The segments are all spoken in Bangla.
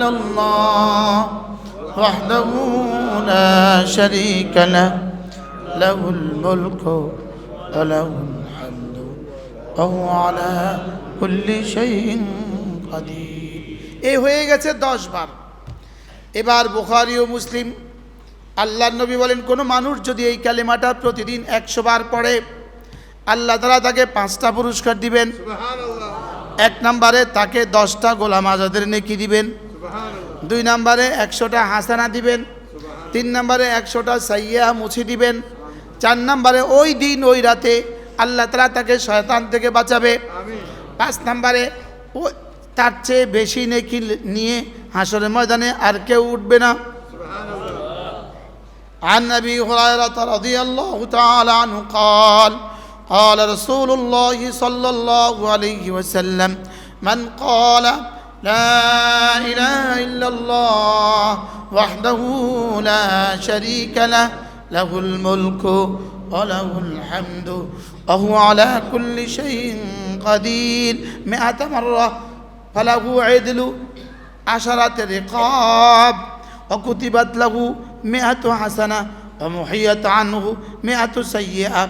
ইল্লাল্লাহ ওয়াহদাহু লা শারীকা লাহু লাহুল মুলকু ওয়া লাহুল হামদু ওয়া হুয়া আলা কুল্লি শাইইন কাদির। এই হয়ে গেছে 10 বার। এবার বুখারী ও মুসলিম, আল্লাহর নবী বলেন, কোনো মানুষ যদি এই কালেমাটা প্রতিদিন 100 বার পড়ে, আল্লাহ তাআলা তাকে 5টা পুরস্কার দিবেন। সুবহানাল্লাহ। 1 নম্বরে তাকে 10টা গোলাম আজাদের নেকি দিবেন। সুবহানাল্লাহ। 2 নম্বরে 100টা হাসানা দিবেন। সুবহানাল্লাহ। 3 নম্বরে 100টা সাইয়্যাহ মুছে দিবেন। 4 নম্বরে ওই দিন ওই রাতে আল্লাহ তাআলা তাকে শয়তান থেকে বাঁচাবে। আমিন। 5 নম্বরে ও তার চেয়ে বেশি নেকি নিয়ে হাসরের ময়দানে আর কেউ উঠবে না। عن أبي هريرة رضي الله تعالى عنه قال قال رسول الله صلى الله عليه وسلم من قال لا إله إلا الله وحده لا شريك له له الملك وله الحمد وهو على كل شيء قدير 100 مرة فله عدل 10 رقاب وكتبت له 100 حسنة ومحيت عنه 100 سيئة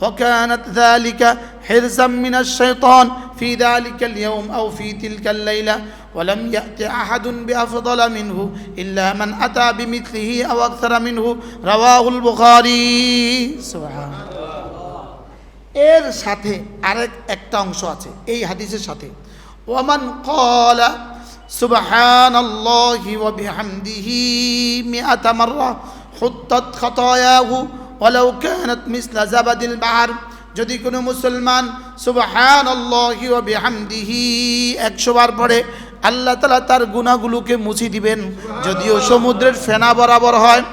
وكانت ذلك حرزا من الشيطان في ذلك اليوم أو في تلك الليلة ولم يأت أحد بأفضل منه إلا من أتى بمثله أو أكثر منه رواه البخاري سبحان الله। এর সাথে আরেক একটা অংশ আছে এই হাদিসের সাথে, ওয়ামান ক্বালা সুবহানাল্লাহি ওয়া বিহামদিহি 100 মাররা হুত্তাত খাতায়াহু ওয়ালাউ কানাত মিসলা জাবাদিল বাহর। যদি কোনো মুসলমান সুবহানাল্লাহি ওয়া বিহামদিহি 100 বার পড়ে, আল্লাহ তাআলা তার গুনাহগুলোকে মুছে দিবেন, যদিও সমুদ্রের ফেনা বরাবর হয়।